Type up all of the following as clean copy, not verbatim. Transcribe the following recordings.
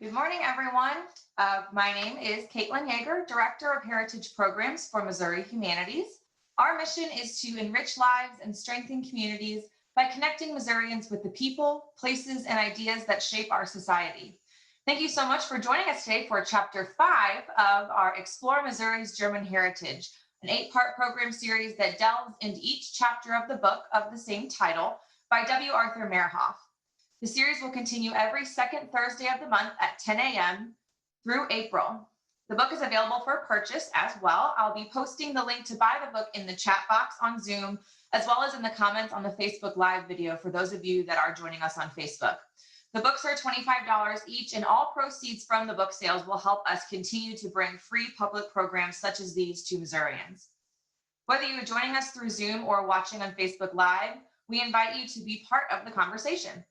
Good morning, everyone. My name is Caitlin Yager, Director of Heritage Programs for Missouri Humanities. Our mission is to enrich lives and strengthen communities by connecting Missourians with the people, places, and ideas that shape our society. Thank you so much for joining us today for Chapter 5 of our Explore Missouri's German Heritage, an 8-part program series that delves into each chapter of the book of the same title by W. Arthur Mehrhoff. The series will continue every second Thursday of the month at 10 a.m. through April. The book is available for purchase as well. I'll be posting the link to buy the book in the chat box on Zoom, as well as in the comments on the Facebook Live video for those of you that are joining us on Facebook. The books are $25 each, and all proceeds from the book sales will help us continue to bring free public programs such as these to Missourians. Whether you're joining us through Zoom or watching on Facebook Live, we invite you to be part of the conversation.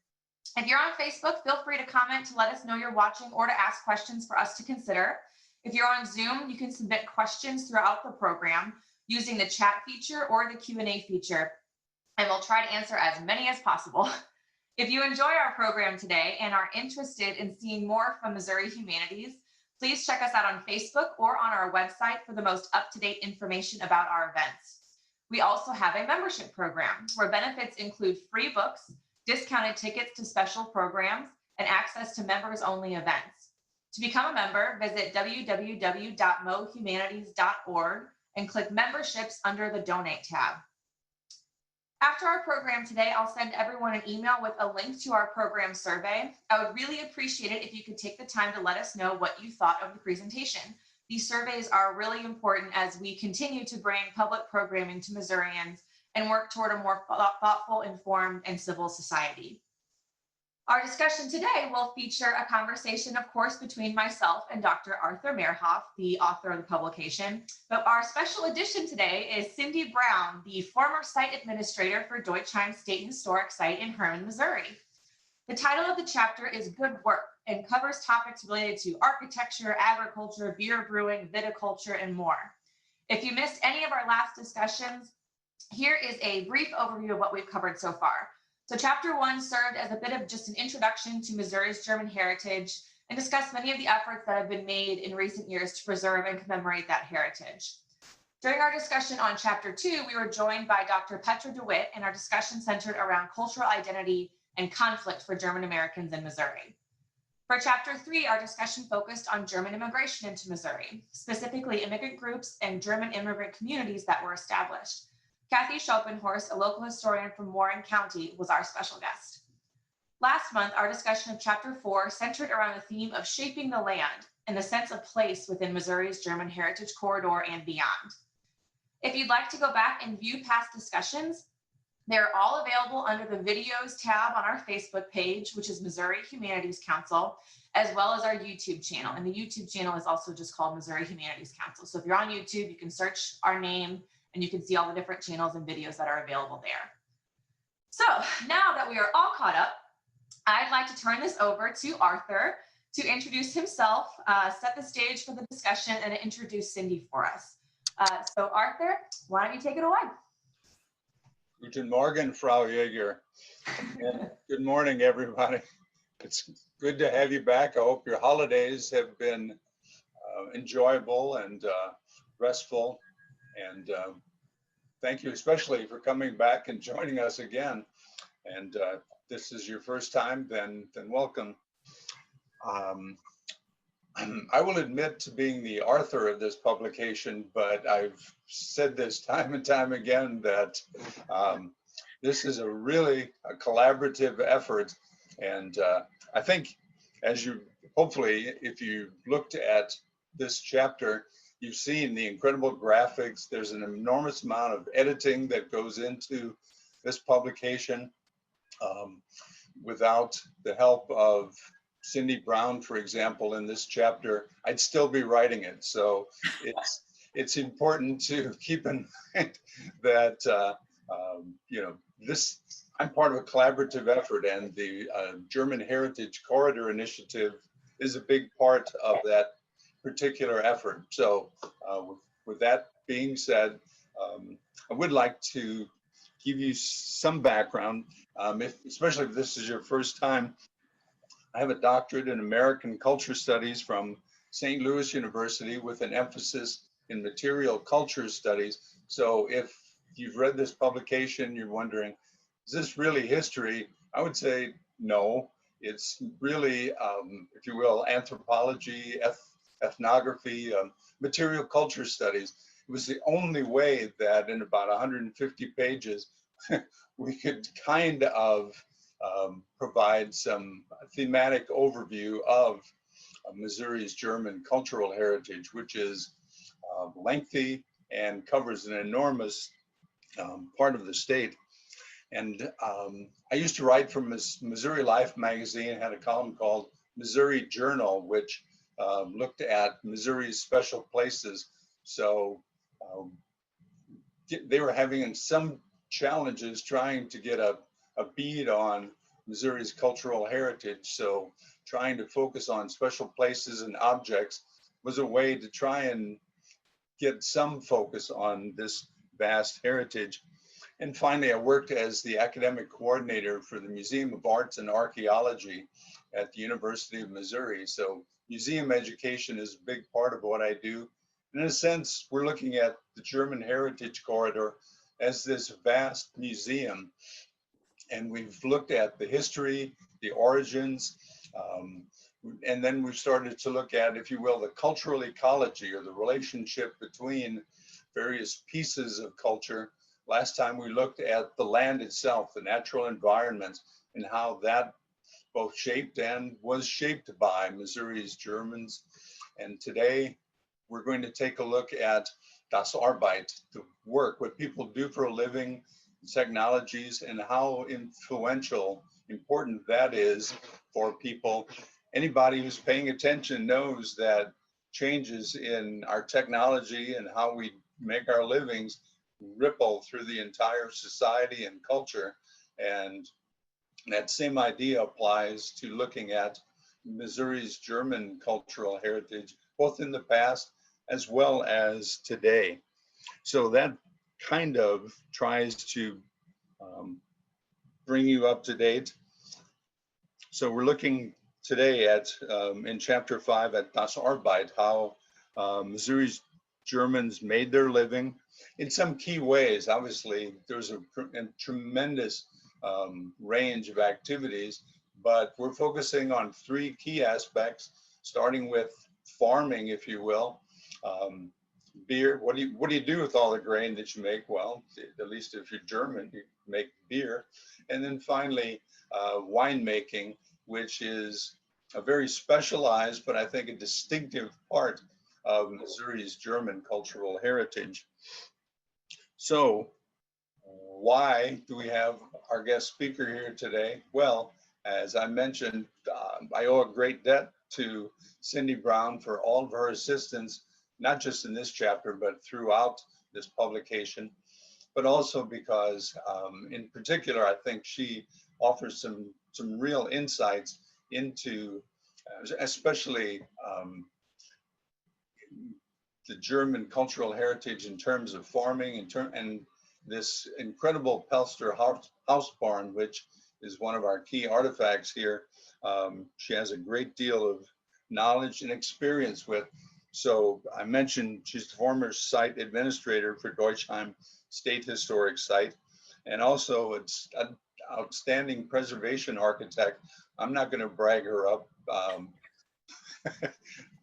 If you're on Facebook, feel free to comment to let us know you're watching or to ask questions for us to consider. If you're on Zoom, you can submit questions throughout the program using the chat feature or the Q&A feature, and we'll try to answer as many as possible. If you enjoy our program today and are interested in seeing more from Missouri Humanities, please check us out on Facebook or on our website for the most up-to-date information about our events. We also have a membership program where benefits include free books, discounted tickets to special programs, and access to members-only events. To become a member, visit www.mohumanities.org and click Memberships under the Donate tab. After our program today, I'll send everyone an email with a link to our program survey. I would really appreciate it if you could take the time to let us know what you thought of the presentation. These surveys are really important as we continue to bring public programming to Missourians and work toward a more thoughtful, informed, and civil society. Our discussion today will feature a conversation, of course, between myself and Dr. Arthur Mehrhoff, the author of the publication. But our special edition today is Cindy Brown, the former site administrator for Deutsheim State Historic Site in Hermann, Missouri. The title of the chapter is Good Work and covers topics related to architecture, agriculture, beer brewing, viticulture, and more. If you missed any of our last discussions, here is a brief overview of what we've covered so far. So chapter 1 served as a bit of just an introduction to Missouri's German heritage and discussed many of the efforts that have been made in recent years to preserve and commemorate that heritage. During our discussion on chapter 2, we were joined by Dr. Petra DeWitt, and our discussion centered around cultural identity and conflict for German Americans in Missouri. For chapter 3, our discussion focused on German immigration into Missouri, specifically immigrant groups and German immigrant communities that were established. Kathy Schopenhorst, a local historian from Warren County, was our special guest. Last month, our discussion of Chapter 4 centered around the theme of shaping the land and the sense of place within Missouri's German Heritage Corridor and beyond. If you'd like to go back and view past discussions, they're all available under the Videos tab on our Facebook page, which is Missouri Humanities Council, as well as our YouTube channel. And the YouTube channel is also just called Missouri Humanities Council. So if you're on YouTube, you can search our name, and you can see all the different channels and videos that are available there. So now that we are all caught up, I'd like to turn this over to Arthur to introduce himself, set the stage for the discussion, and introduce Cindy for us. So Arthur, why don't you take it away? Guten Morgen, Frau Yager. And good morning, everybody. It's good to have you back. I hope your holidays have been enjoyable and restful. And thank you especially for coming back and joining us again. And this is your first time, then welcome. I will admit to being the author of this publication, but I've said this time and time again that this is a really collaborative effort. And I think as you, hopefully, if you looked at this chapter, you've seen the incredible graphics. There's an enormous amount of editing that goes into this publication. Without the help of Cindy Brown, for example, in this chapter, I'd still be writing it. So it's important to keep in mind that I'm part of a collaborative effort, and the German Heritage Corridor Initiative is a big part of that particular effort. So with that being said, I would like to give you some background, especially if this is your first time I have a doctorate in American Culture Studies from St. Louis University with an emphasis in material culture studies. So if you've read this publication, you're wondering, is this really history? I would say no. It's really, if you will, anthropology, ethnography, material culture studies. It was the only way that in about 150 pages, we could kind of provide some thematic overview of Missouri's German cultural heritage, which is lengthy and covers an enormous part of the state. And I used to write for Missouri Life magazine, had a column called Missouri Journal, which looked at Missouri's special places. So they were having some challenges trying to get a bead on Missouri's cultural heritage. So trying to focus on special places and objects was a way to try and get some focus on this vast heritage. And finally, I worked as the academic coordinator for the Museum of Arts and Archaeology at the University of Missouri. So museum education is a big part of what I do. In a sense, we're looking at the German Heritage Corridor as this vast museum. And we've looked at the history, the origins, and then we've started to look at, if you will, the cultural ecology or the relationship between various pieces of culture. Last time we looked at the land itself, the natural environments, and how that both shaped and was shaped by Missouri's Germans. And today we're going to take a look at das Arbeit, the work, what people do for a living, technologies, and how influential, important that is for people. Anybody who's paying attention knows that changes in our technology and how we make our livings ripple through the entire society and culture. And that same idea applies to looking at Missouri's German cultural heritage, both in the past as well as today. So that kind of tries to bring you up to date. So we're looking today at, in chapter 5 at Das Arbeit, how Missouri's Germans made their living in some key ways. Obviously, there's a tremendous range of activities, but we're focusing on 3 key aspects, starting with farming, if you will. Beer, what do you do with all the grain that you make? Well, at least if you're German, you make beer. And then finally, winemaking, which is a very specialized, but I think a distinctive part of Missouri's German cultural heritage. So why do we have our guest speaker here today? Well, as I mentioned, I owe a great debt to Cindy Brown for all of her assistance, not just in this chapter, but throughout this publication, but also because in particular, I think she offers some real insights into, especially the German cultural heritage in terms of farming and this incredible Pelster house barn, which is one of our key artifacts here. She has a great deal of knowledge and experience with. So I mentioned she's the former site administrator for Deutschheim State Historic Site, and also it's an outstanding preservation architect. I'm not going to brag her up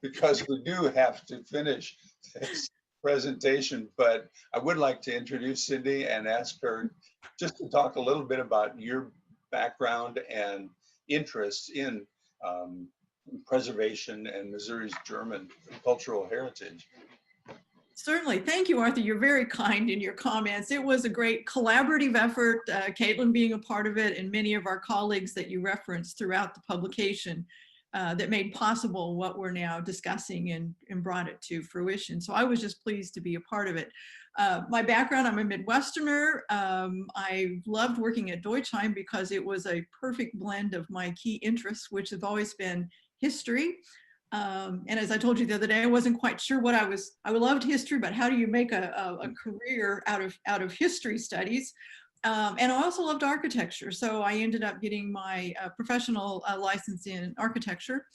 because we do have to finish this presentation, but I would like to introduce Cindy and ask her just to talk a little bit about your background and interests in preservation and Missouri's German cultural heritage. Certainly. Thank you, Arthur. You're very kind in your comments. It was a great collaborative effort, Caitlin being a part of it, and many of our colleagues that you referenced throughout the publication that made possible what we're now discussing and brought it to fruition. So I was just pleased to be a part of it. My background, I'm a Midwesterner. I loved working at Deutschheim because it was a perfect blend of my key interests, which have always been history. And as I told you the other day, I wasn't quite sure what I loved history, but how do you make a career out of history studies? And I also loved architecture. So I ended up getting my professional license in architecture.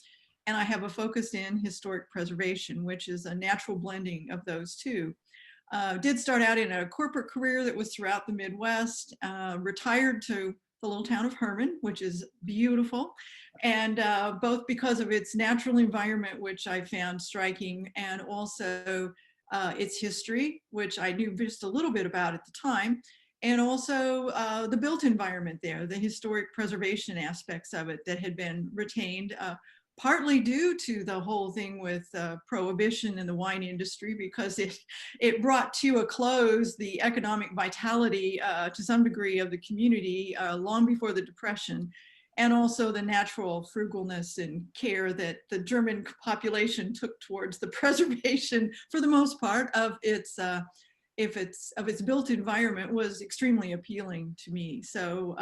And I have a focus in historic preservation, which is a natural blending of those two. Did start out in a corporate career that was throughout the Midwest, retired to the little town of Herman, which is beautiful. And both because of its natural environment, which I found striking, and also its history, which I knew just a little bit about at the time, and also the built environment there, the historic preservation aspects of it that had been retained, partly due to the whole thing with prohibition in the wine industry, because it brought to a close the economic vitality to some degree of the community long before the Depression, and also the natural frugalness and care that the German population took towards the preservation, for the most part, of its built environment was extremely appealing to me. So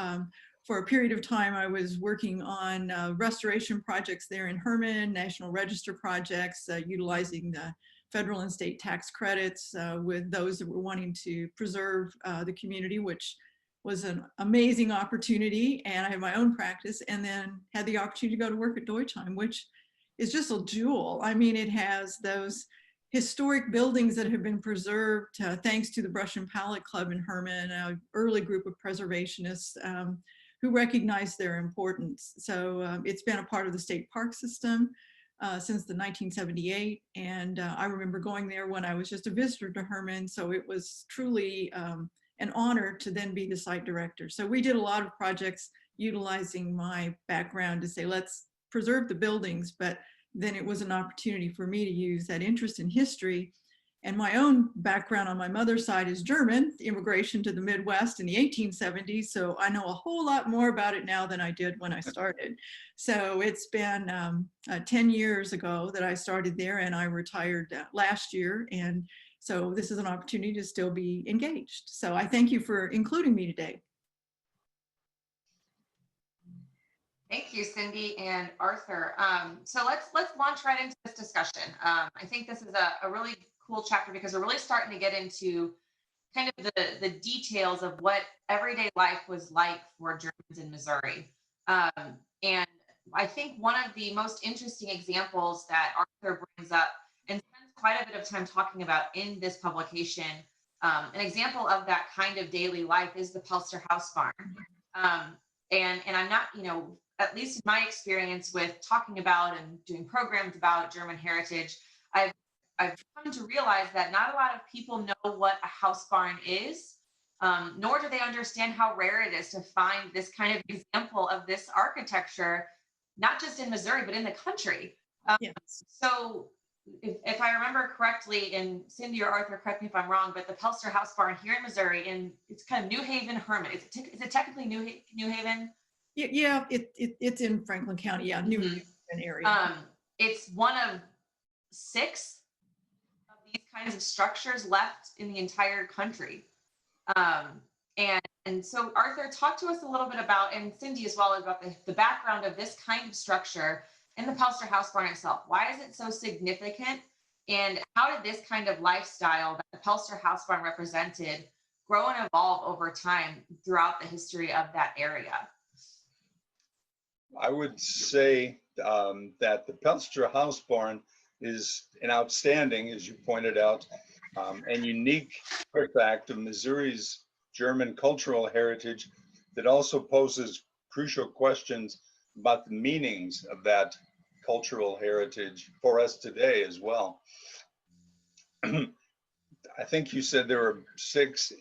for a period of time, I was working on restoration projects there in Herman, National Register projects, utilizing the federal and state tax credits with those that were wanting to preserve the community, which was an amazing opportunity. And I had my own practice, and then had the opportunity to go to work at Deutsheim, which is just a jewel. I mean, it has those historic buildings that have been preserved thanks to the Brush and Palette Club in Herman, an early group of preservationists who recognized their importance. So it's been a part of the state park system since the 1978. And I remember going there when I was just a visitor to Herman. So it was truly an honor to then be the site director. So we did a lot of projects utilizing my background to say, let's preserve the buildings, but then it was an opportunity for me to use that interest in history. And my own background on my mother's side is German, immigration to the Midwest in the 1870s. So I know a whole lot more about it now than I did when I started. So it's been 10 years ago that I started there, and I retired last year. And so this is an opportunity to still be engaged. So I thank you for including me today. Thank you, Cindy and Arthur. So let's launch right into this discussion. I think this is a really cool chapter because we're really starting to get into kind of the details of what everyday life was like for Germans in Missouri. And I think one of the most interesting examples that Arthur brings up and spends quite a bit of time talking about in this publication, an example of that kind of daily life is the Pelster house barn. And I'm not, at least in my experience with talking about and doing programs about German heritage, I've come to realize that not a lot of people know what a house barn is, nor do they understand how rare it is to find this kind of example of this architecture, not just in Missouri, but in the country. Yes. So if I remember correctly, and Cindy or Arthur, correct me if I'm wrong, but the Pelster house barn here in Missouri, and it's kind of New Haven, Herman. Is it technically New Haven? Yeah, it's in Franklin County. Yeah, New Haven area. It's one of 6 of these kinds of structures left in the entire country. And so Arthur, talk to us a little bit about, and Cindy as well, about the background of this kind of structure in the Pelster house barn itself. Why is it so significant? And how did this kind of lifestyle that the Pelster house barn represented grow and evolve over time throughout the history of that area? I would say that the Pelster house barn is an outstanding, as you pointed out, and unique artifact of Missouri's German cultural heritage that also poses crucial questions about the meanings of that cultural heritage for us today as well. I think you said there were 6.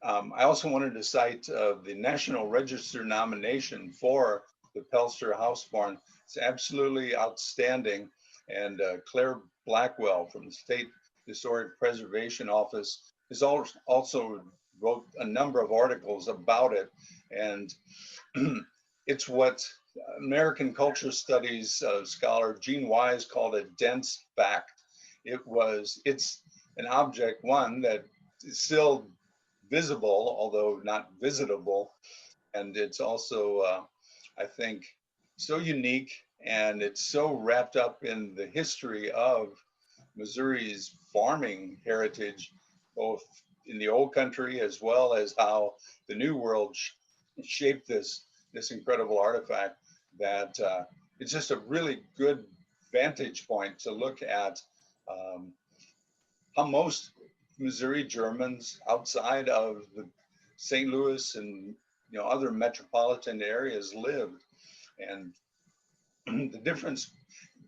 I also wanted to cite the National Register nomination for the Pelster house barn. It's absolutely outstanding. And Claire Blackwell from the State Historic Preservation Office has also wrote a number of articles about it. And it's what American culture studies scholar Gene Wise called a dense fact. It's an object, one that is still visible, although not visitable. And it's also, I think, so unique, and it's so wrapped up in the history of Missouri's farming heritage, both in the old country, as well as how the new world shaped this incredible artifact, that it's just a really good vantage point to look at how most Missouri Germans outside of the St. Louis and other metropolitan areas lived. And the difference,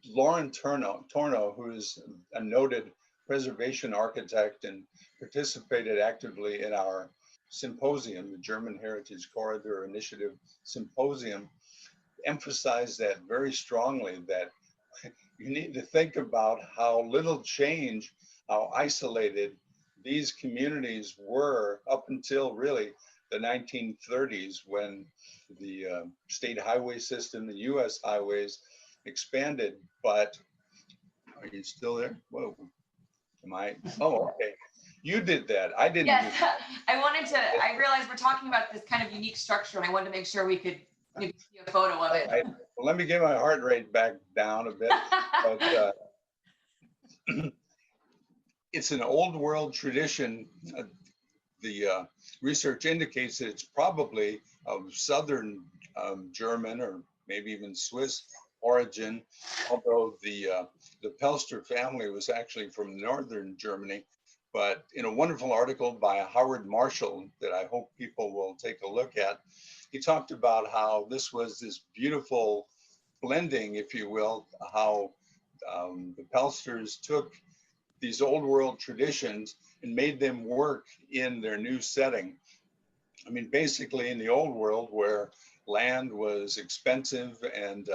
Lauren Torno, who is a noted preservation architect and participated actively in our symposium, the German Heritage Corridor Initiative Symposium, emphasized that very strongly, that you need to think about how little change, how isolated these communities were up until really the 1930s, when the state highway system, the US highways, expanded. But are you still there? Whoa, am I? Oh, okay. You did that. I didn't. Yes, I realized we're talking about this kind of unique structure, and I wanted to make sure we could maybe see a photo of it. Well, let me get my heart rate back down a bit. But it's an old world tradition. The research indicates that it's probably of Southern German or maybe even Swiss origin, although the Pelster family was actually from Northern Germany. But in a wonderful article by Howard Marshall that I hope people will take a look at, he talked about how this was this beautiful blending, if you will, how the Pelsters took these old world traditions and made them work in their new setting. I mean, basically in the old world, where land was expensive and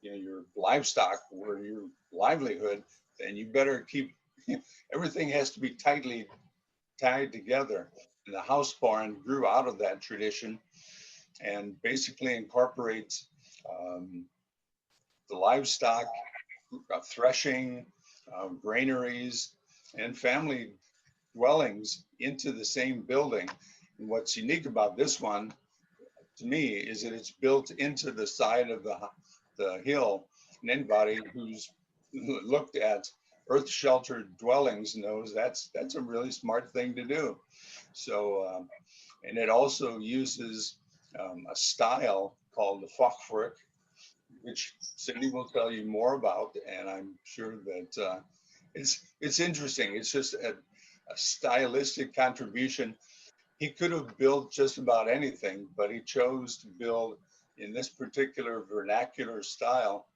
your livestock were your livelihood, then you better keep, everything has to be tightly tied together. And the house barn grew out of that tradition and basically incorporates the livestock, threshing, granaries, and family dwellings into the same building. And what's unique about this one, to me, is that it's built into the side of the hill. And anybody who's looked at earth sheltered dwellings knows that's a really smart thing to do. So, and it also uses a style called the Fachwerk, which Cindy will tell you more about, and I'm sure that it's interesting. It's just a stylistic contribution. He could have built just about anything, but he chose to build in this particular vernacular style.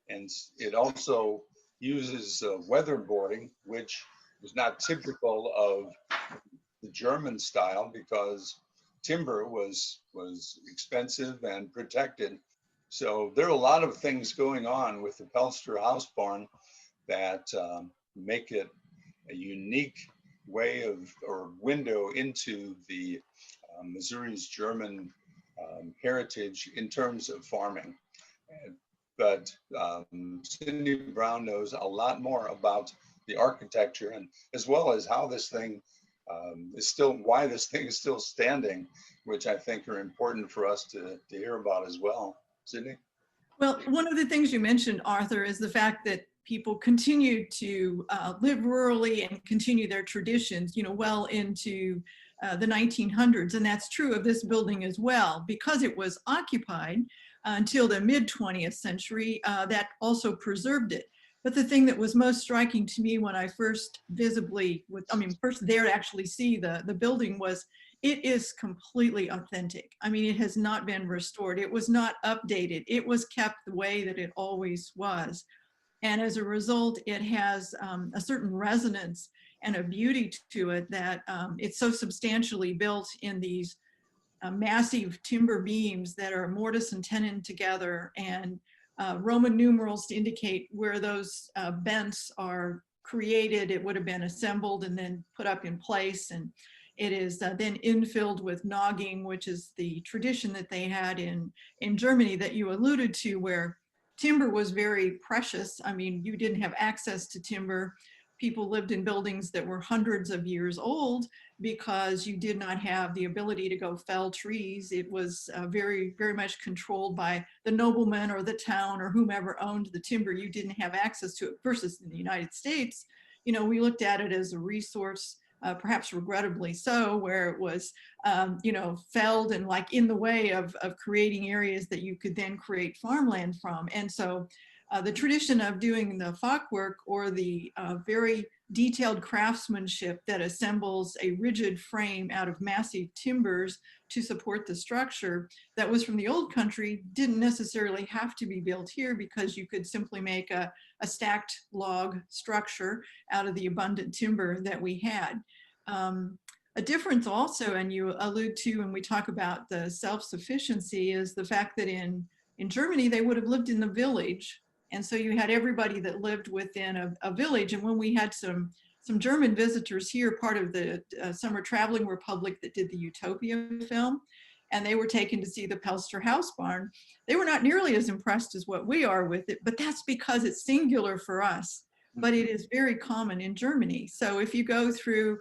And it also uses weatherboarding, which was not typical of the German style, because timber was expensive and protected. So there are a lot of things going on with the Pelster house barn that make it a unique way of, or window into the Missouri's German heritage in terms of farming. But Cindy Brown knows a lot more about the architecture, and as well as how this thing is still, why this thing is still standing, which I think are important for us to hear about as well. Sydney? Well, one of the things you mentioned, Arthur, is the fact that people continue to live rurally and continue their traditions, well into the 1900s. And that's true of this building as well, because it was occupied until the mid 20th century, that also preserved it. But the thing that was most striking to me when I first first there to actually see the building was, it is completely authentic. I mean, it has not been restored. It was not updated. It was kept the way that it always was. And as a result, it has a certain resonance and a beauty to it that it's so substantially built in these massive timber beams that are mortise and tenon together, and Roman numerals to indicate where those bents are created. It would have been assembled and then put up in place. And it is then infilled with nogging, which is the tradition that they had in Germany that you alluded to, where timber was very precious. I mean, you didn't have access to timber. People lived in buildings that were hundreds of years old because you did not have the ability to go fell trees. It was very, very much controlled by the nobleman or the town or whomever owned the timber. You didn't have access to it, versus in the United States. you know, we looked at it as a resource, perhaps regrettably so, where it was, you know, felled and like in the way of creating areas that you could then create farmland from. And so the tradition of doing the fachwerk, or the very detailed craftsmanship that assembles a rigid frame out of massive timbers to support the structure, that was from the old country, didn't necessarily have to be built here, because you could simply make a stacked log structure out of the abundant timber that we had. A difference also, and you allude to when we talk about the self-sufficiency, is the fact that in Germany, they would have lived in the village. And so you had everybody that lived within a village. And when we had some German visitors here, part of the Summer Traveling Republic that did the Utopia film, and they were taken to see the Pelster house barn, they were not nearly as impressed as what we are with it, but that's because it's singular for us, but it is very common in Germany. So if you go through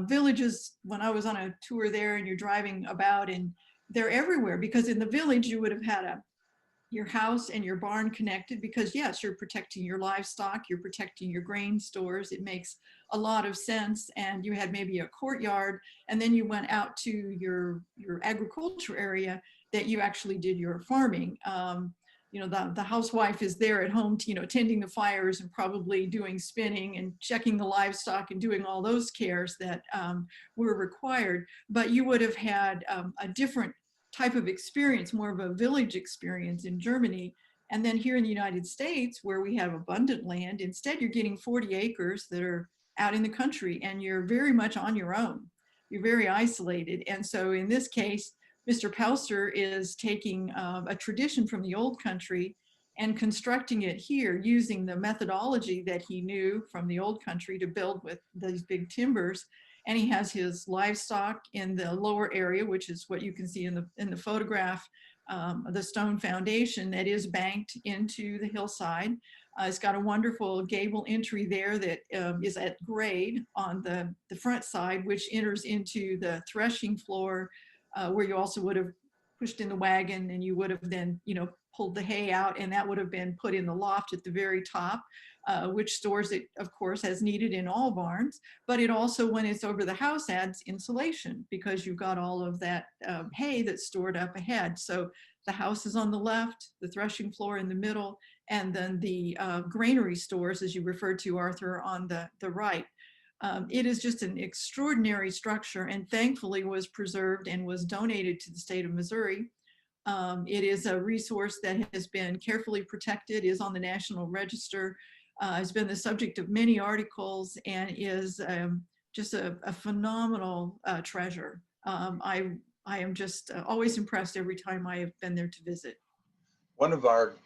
villages, when I was on a tour there, and you're driving about, and they're everywhere, because in the village you would have had your house and your barn connected, because yes, you're protecting your livestock, you're protecting your grain stores. It makes a lot of sense. And you had maybe a courtyard, and then you went out to your agriculture area that you actually did your farming. You know, the housewife is there at home, you know, tending the fires and probably doing spinning and checking the livestock and doing all those cares that were required. But you would have had a different type of experience, more of a village experience in Germany. And then here in the United States, where we have abundant land, instead you're getting 40 acres that are out in the country, and you're very much on your own. You're very isolated. And so in this case, Mr. Pelster is taking a tradition from the old country and constructing it here using the methodology that he knew from the old country to build with these big timbers. And he has his livestock in the lower area, which is what you can see in the photograph, the stone foundation that is banked into the hillside. It's got a wonderful gable entry there that is at grade on the front side, which enters into the threshing floor, where you also would have pushed in the wagon, and you would have then, you know, pulled the hay out, and that would have been put in the loft at the very top, which stores it, of course, as needed in all barns. But it also, when it's over the house, adds insulation, because you've got all of that hay that's stored up ahead. So the house is on the left, the threshing floor in the middle, and then the granary stores, as you referred to, Arthur, on the right. It is just an extraordinary structure, and thankfully was preserved and was donated to the state of Missouri. It is a resource that has been carefully protected, is on the National Register, has been the subject of many articles, and is just a phenomenal treasure. I am just always impressed every time I have been there to visit. One of our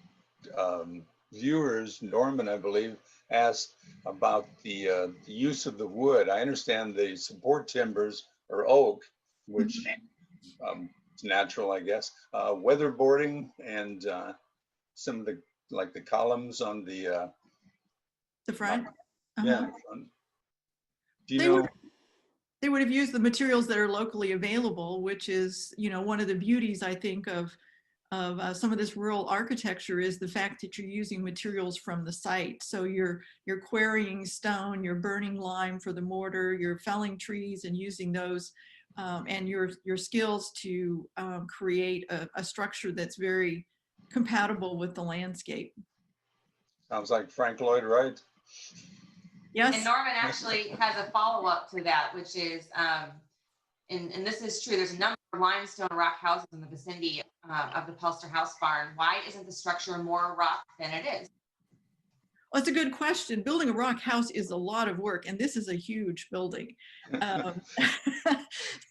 viewers, Norman, I believe, asked about the use of the wood. I understand the support timbers are oak, which is natural, I guess. Weatherboarding and some of the, like the columns on the front. Yeah, the front. Do you know? They would have used the materials that are locally available, which is, you know, one of the beauties, I think, of some of this rural architecture, is the fact that you're using materials from the site. So you're quarrying stone, you're burning lime for the mortar, you're felling trees and using those, and your skills to create a structure that's very compatible with the landscape. Sounds like Frank Lloyd Wright. Yes. And Norman actually has a follow-up to that, which is, and this is true, there's a number of limestone rock houses in the vicinity of the Pelster house barn. Why isn't the structure more rock than it is? Well, it's a good question. Building a rock house is a lot of work, and this is a huge building.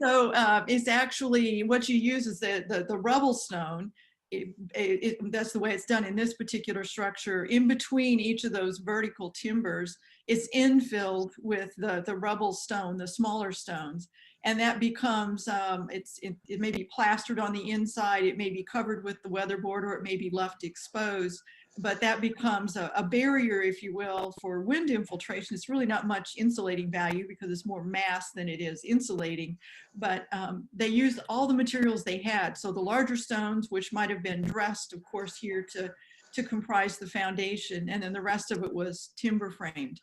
So it's actually, what you use is the rubble stone. That's the way it's done in this particular structure. In between each of those vertical timbers, it's infilled with the rubble stone, the smaller stones. And that becomes, it may be plastered on the inside, it may be covered with the weatherboard, or it may be left exposed. But that becomes a barrier, if you will, for wind infiltration. It's really not much insulating value because it's more mass than it is insulating. But they used all the materials they had. So the larger stones, which might have been dressed, of course, here to comprise the foundation, and then the rest of it was timber framed.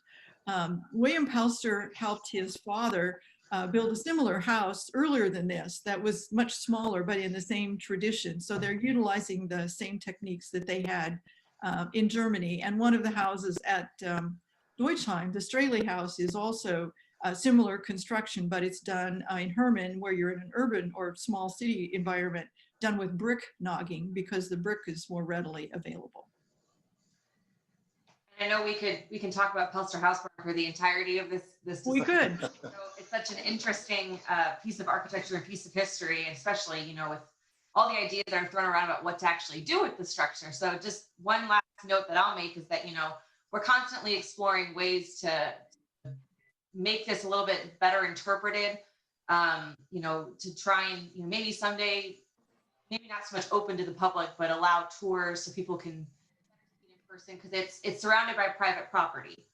William Pelster helped his father build a similar house earlier than this that was much smaller, but in the same tradition. So they're utilizing the same techniques that they had in Germany. And one of the houses at Deutschheim, the Straley house, is also a similar construction, but it's done in Herman, where you're in an urban or small city environment, done with brick knocking because the brick is more readily available. I know we can talk about Pelster House for the entirety of this. We could. So it's such an interesting piece of architecture and piece of history, especially, you know, with all the ideas that are thrown around about what to actually do with the structure. So just one last note that I'll make is that, you know, we're constantly exploring ways to make this a little bit better interpreted, you know, to try and, you know, maybe someday, maybe not so much open to the public, but allow tours so people can see it in person, because it's surrounded by private property.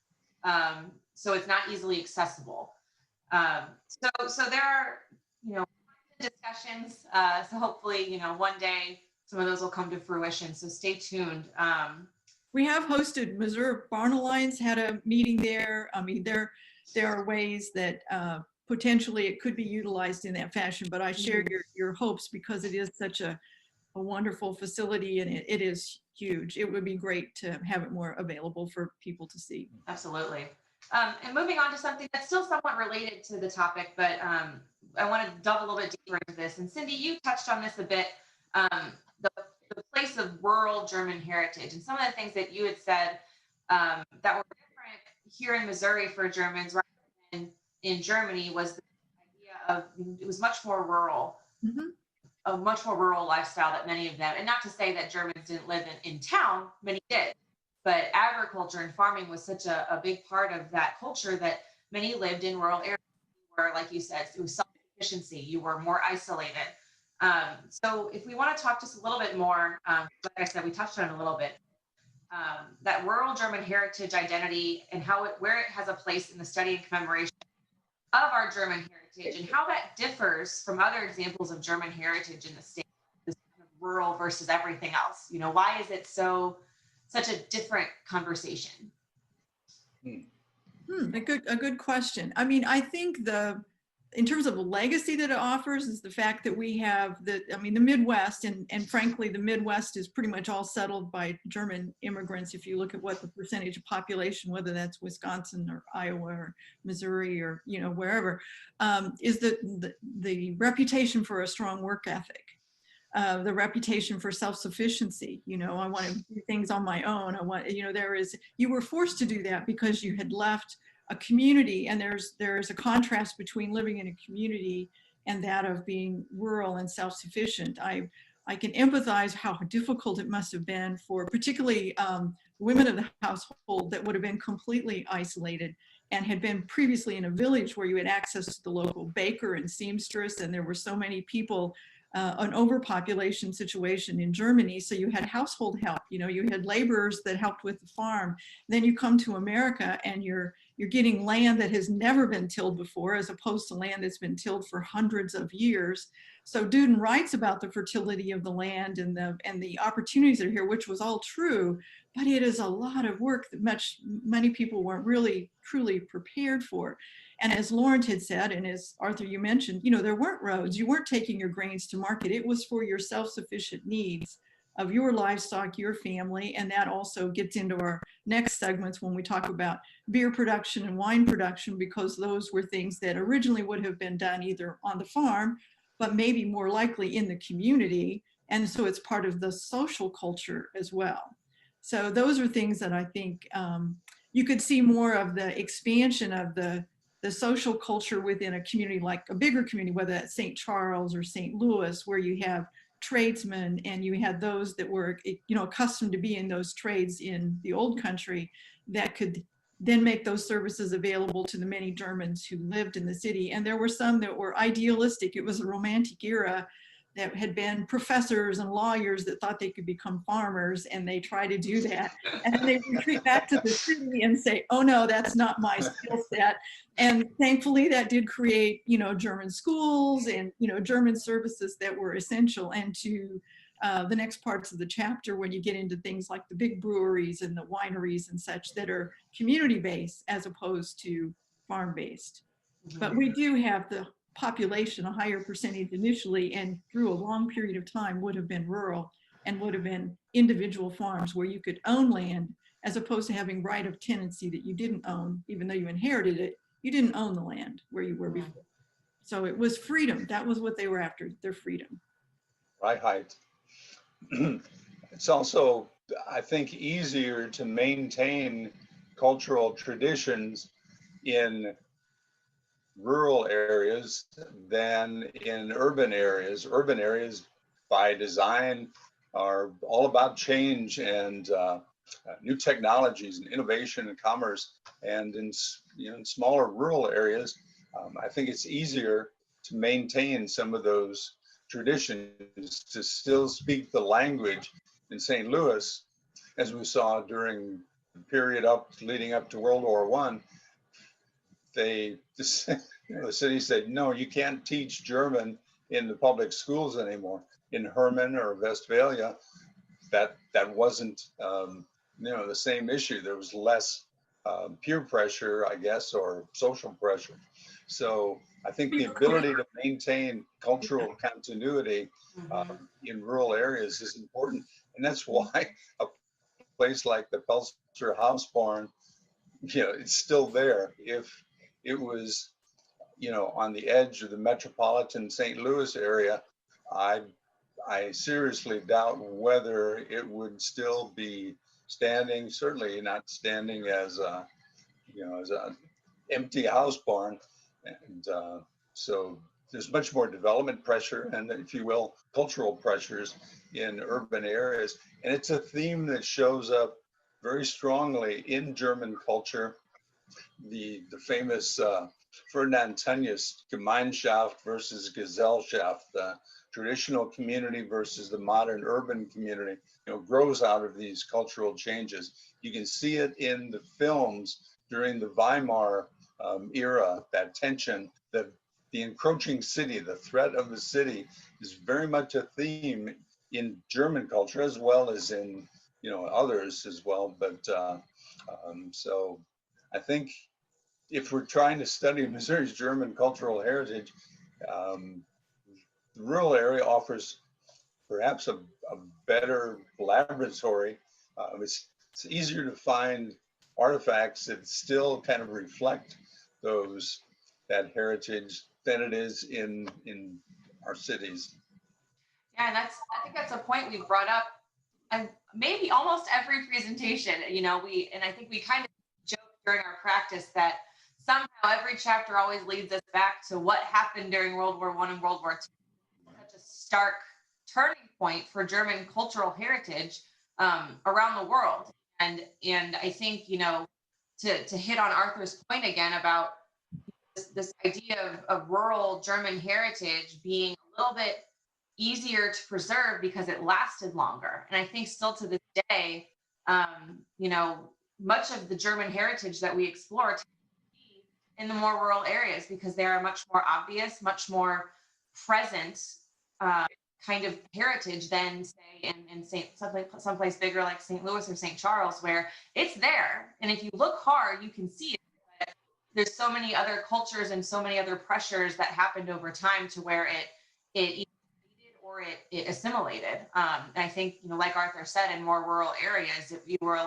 So it's not easily accessible. So there are, you know, discussions. So hopefully, you know, one day some of those will come to fruition. So stay tuned. We have hosted Missouri Barn Alliance had a meeting there. I mean, there are ways that potentially it could be utilized in that fashion, but I share your hopes because it is such a wonderful facility and it is huge. It would be great to have it more available for people to see. Absolutely. And moving on to something that's still somewhat related to the topic, but I want to delve a little bit deeper into this. And Cindy, you touched on this a bit, the place of rural German heritage and some of the things that you had said that were different here in Missouri for Germans rather than in Germany was the idea of, it was much more rural, a much more rural lifestyle that many of them, and not to say that Germans didn't live in town, many did, but agriculture and farming was such a big part of that culture that many lived in rural areas where, like you said, it was self-sufficiency, you were more isolated. So if we want to talk just a little bit more, like I said, we touched on it a little bit, that rural German heritage identity and where it has a place in the study and commemoration of our German heritage and how that differs from other examples of German heritage in the state, this kind of rural versus everything else. You know, why is it such a different conversation? A good question. I mean, I think in terms of a legacy that it offers is the fact that we have the Midwest, and frankly, the Midwest is pretty much all settled by German immigrants. If you look at what the percentage of population, whether that's Wisconsin or Iowa or Missouri or, you know, wherever, is the reputation for a strong work ethic. The reputation for self-sufficiency. You know, I want to do things on my own. I want, you know, you were forced to do that because you had left a community, and there's a contrast between living in a community and that of being rural and self-sufficient. I can empathize how difficult it must have been for particularly women of the household that would have been completely isolated and had been previously in a village where you had access to the local baker and seamstress, and there were so many people, an overpopulation situation in Germany. So you had household help, you know, you had laborers that helped with the farm. Then you come to America and you're getting land that has never been tilled before, as opposed to land that's been tilled for hundreds of years. So Duden writes about the fertility of the land and the opportunities that are here, which was all true, but it is a lot of work that many people weren't really truly prepared for. And as Lauren had said, and as Arthur, you mentioned, you know, there weren't roads, you weren't taking your grains to market. It was for your self-sufficient needs of your livestock, your family. And that also gets into our next segments when we talk about beer production and wine production, because those were things that originally would have been done either on the farm, but maybe more likely in the community. And so it's part of the social culture as well. So those are things that I think you could see more of the expansion of the social culture within a community, like a bigger community, whether that's St. Charles or St. Louis, where you have tradesmen and you had those that were, you know, accustomed to be in those trades in the old country that could then make those services available to the many Germans who lived in the city. And there were some that were idealistic. It was a romantic era that had been professors and lawyers that thought they could become farmers, and they try to do that. And then they retreat back to the city and say, oh no, that's not my skill set. And thankfully that did create, you know, German schools and, you know, German services that were essential. And to the next parts of the chapter when you get into things like the big breweries and the wineries and such that are community-based as opposed to farm-based. But we do have the population, a higher percentage initially, and through a long period of time would have been rural and would have been individual farms where you could own land as opposed to having right of tenancy that you didn't own, even though you inherited it, you didn't own the land where you were before. So it was freedom. That was what they were after, their freedom. Right. It's also, I think, easier to maintain cultural traditions in rural areas than in urban areas. Urban areas, by design, are all about change and new technologies and innovation and commerce. And in smaller rural areas, I think it's easier to maintain some of those traditions, to still speak the language. In St. Louis, as we saw during the period leading up to World War I, the city said, no, you can't teach German in the public schools anymore. In Herman or Westphalia, that wasn't the same issue. There was less peer pressure, I guess, or social pressure. So I think the ability to maintain cultural continuity in rural areas is important. And that's why a place like the Pelster house barn, it's still there. If it was, on the edge of the metropolitan St. Louis area, I seriously doubt whether it would still be standing, certainly not standing as an empty house barn. And so there's much more development pressure and, if you will, cultural pressures in urban areas. And it's a theme that shows up very strongly in German culture. The famous Ferdinand Tönnies Gemeinschaft versus Gesellschaft, the traditional community versus the modern urban community, grows out of these cultural changes. You can see it in the films during the Weimar era, that tension, the encroaching city, the threat of the city is very much a theme in German culture as well as in, others as well. But so I think if we're trying to study Missouri's German cultural heritage, the rural area offers perhaps a better laboratory. It's easier to find artifacts that still kind of reflect that heritage than it is in our cities. Yeah, and I think that's a point we've brought up, and maybe almost every presentation. I think we kind of joke during our practice that somehow every chapter always leads us back to what happened during World War I and World War II. Such a stark turning point for German cultural heritage around the world. And I think, to hit on Arthur's point again about this idea of rural German heritage being a little bit easier to preserve because it lasted longer. And I think still to this day, much of the German heritage that we explore in the more rural areas because they are much more obvious, much more present kind of heritage than, say, in someplace bigger like St. Louis or St. Charles, where it's there. And if you look hard, you can see it. But there's so many other cultures and so many other pressures that happened over time to where it either faded or it assimilated. And I think, like Arthur said, in more rural areas, if you were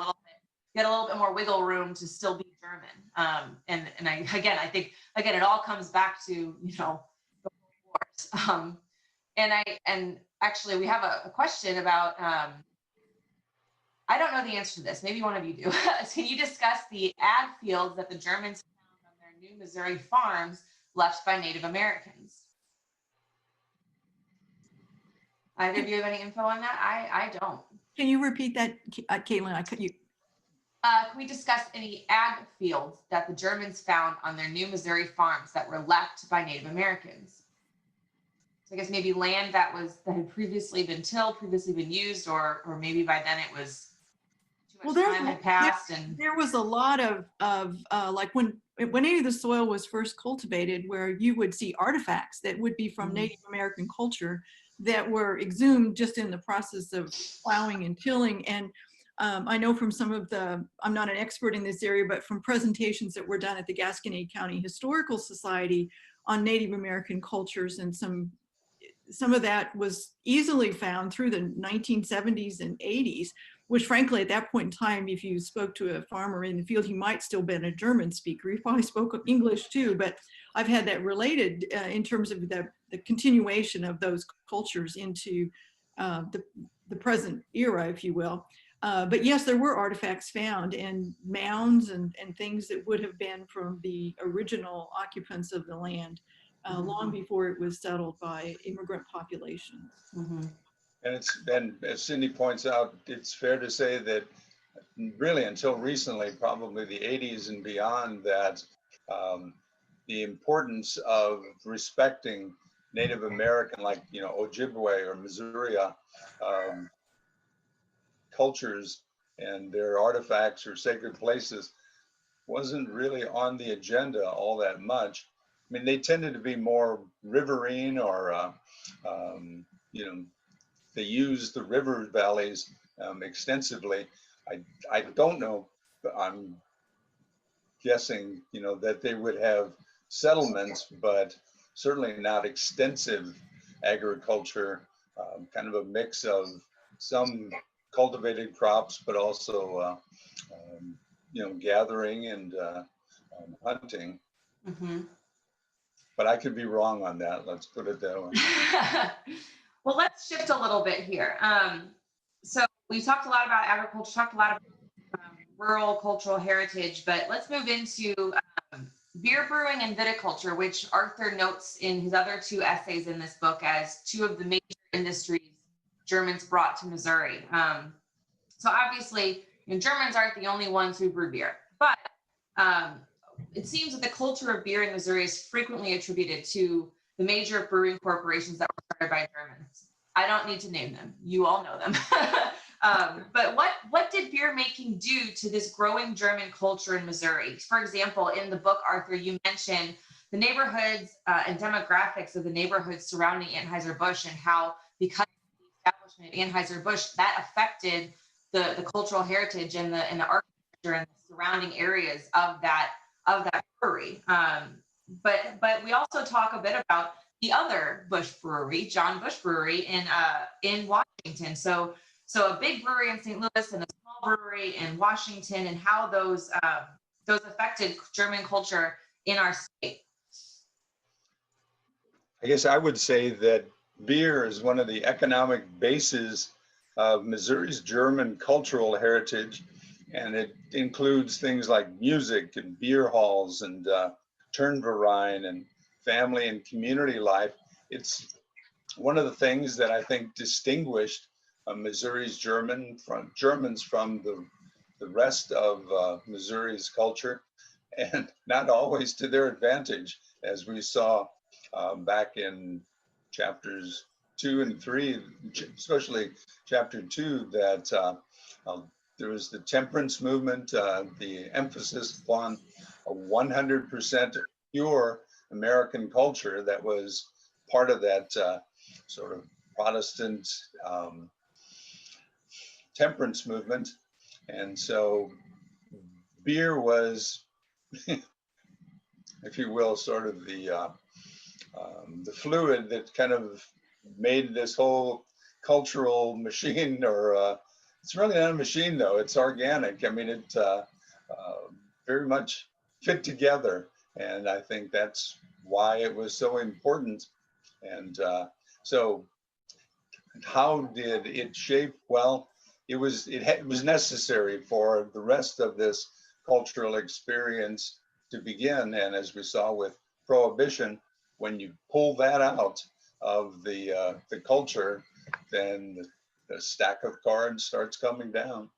get a little bit more wiggle room to still be German. And I think it all comes back to, the wars. And actually we have a question about, I don't know the answer to this. Maybe one of you do. Can you discuss the ag fields that the Germans found on their new Missouri farms left by Native Americans? Either of you have any info on that? I don't. Can you repeat that, Caitlin? Can we discuss any ag fields that the Germans found on their new Missouri farms that were left by Native Americans? So I guess maybe land that had previously been tilled, previously been used, or maybe by then it was too much time had passed. And there was a lot of like when any of the soil was first cultivated, where you would see artifacts that would be from Native American culture that were exhumed just in the process of plowing and tilling. And I know from some of the, I'm not an expert in this area, but from presentations that were done at the Gasconade County Historical Society on Native American cultures, and some of that was easily found through the 1970s and 80s, which frankly, at that point in time, if you spoke to a farmer in the field, he might still been a German speaker. He probably spoke English too, but I've had that related in terms of the continuation of those cultures into the present era, if you will. But yes, there were artifacts found, and mounds and things that would have been from the original occupants of the land long before it was settled by immigrant populations. And as Cindy points out, it's fair to say that really until recently, probably the 80s and beyond, that the importance of respecting Native American, like, you know, Ojibwe or Missouri cultures and their artifacts or sacred places wasn't really on the agenda all that much. I mean, they tended to be more riverine, or, you know, they used the river valleys extensively. I don't know, but I'm guessing, you know, that they would have settlements, but certainly not extensive agriculture, kind of a mix of some cultivated crops, but also, you know, gathering and hunting. But I could be wrong on that. Let's put it that way. Well, let's shift a little bit here. So we talked a lot about agriculture, talked a lot about rural cultural heritage, but let's move into beer brewing and viticulture, which Arthur notes in his other two essays in this book as two of the major industries Germans brought to Missouri. So obviously, you know, Germans aren't the only ones who brew beer, but it seems that the culture of beer in Missouri is frequently attributed to the major brewing corporations that were started by Germans. I don't need to name them. You all know them. But what did beer making do to this growing German culture in Missouri? For example, in the book, Arthur, you mentioned the neighborhoods and demographics of the neighborhoods surrounding Anheuser-Busch, and how because of the establishment of Anheuser-Busch, that affected the cultural heritage and the architecture and the surrounding areas of that brewery. But we also talk a bit about the other Busch brewery, John Busch Brewery in Washington. So a big brewery in St. Louis and a small brewery in Washington, and how those affected German culture in our state. I guess I would say that beer is one of the economic bases of Missouri's German cultural heritage, and it includes things like music and beer halls and Turnverein and family and community life. It's one of the things that I think distinguished Missouri's Germans from the rest of Missouri's culture, and not always to their advantage, as we saw back in chapters 2 and 3, especially chapter 2, that there was the temperance movement, the emphasis upon a 100% pure American culture that was part of that sort of Protestant temperance movement. And so beer was, if you will, sort of the fluid that kind of made this whole cultural machine, or it's really not a machine though, it's organic. I mean, it very much fit together. And I think that's why it was so important. And so how did it shape? Well, it was necessary for the rest of this cultural experience to begin. And as we saw with Prohibition, when you pull that out of the culture, then the stack of cards starts coming down.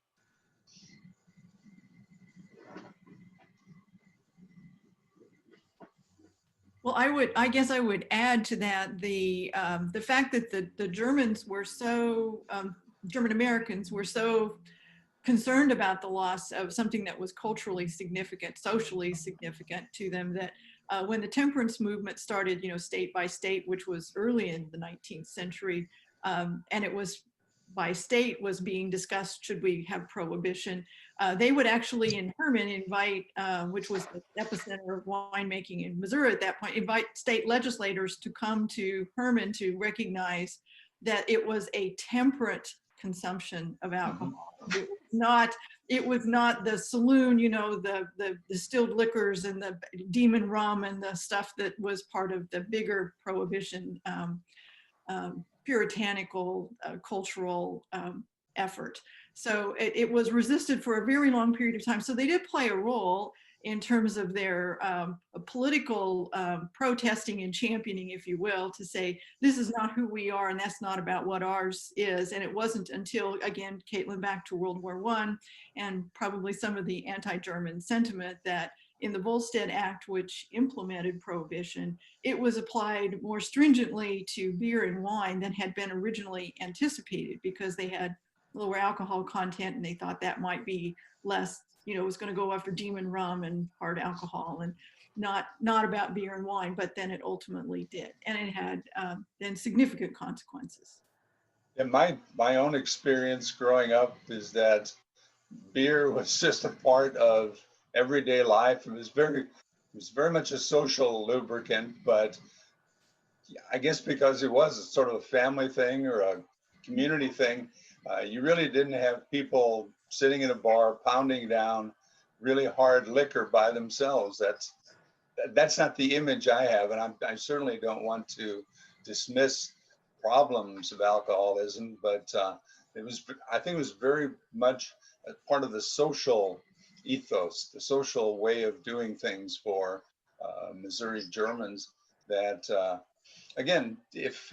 Well, I guess I would add to that the fact that the Germans were so, German Americans were so concerned about the loss of something that was culturally significant, socially significant to them, that when the temperance movement started, state by state, which was early in the 19th century, and it was by state was being discussed, should we have prohibition? They would actually in Herman invite, which was the epicenter of winemaking in Missouri at that point, invite state legislators to come to Herman to recognize that it was a temperate consumption of alcohol. It was not the saloon, the distilled liquors and the demon rum and the stuff that was part of the bigger prohibition puritanical cultural effort. So it was resisted for a very long period of time. So they did play a role in terms of their political protesting and championing, if you will, to say, this is not who we are and that's not about what ours is. And it wasn't until, again, Caitlin, back to World War I and probably some of the anti-German sentiment that in the Volstead Act, which implemented prohibition, it was applied more stringently to beer and wine than had been originally anticipated because they had lower alcohol content and they thought that might be less, it was going to go after demon rum and hard alcohol and not about beer and wine, but then it ultimately did. And it had then significant consequences. And my own experience growing up is that beer was just a part of everyday life. It was very much a social lubricant, but I guess because it was sort of a family thing or a community thing, you really didn't have people sitting in a bar pounding down really hard liquor by themselves. That's not the image I have, and I certainly don't want to dismiss problems of alcoholism, but I think it was very much a part of the social ethos, the social way of doing things for Missouri Germans that, again, if,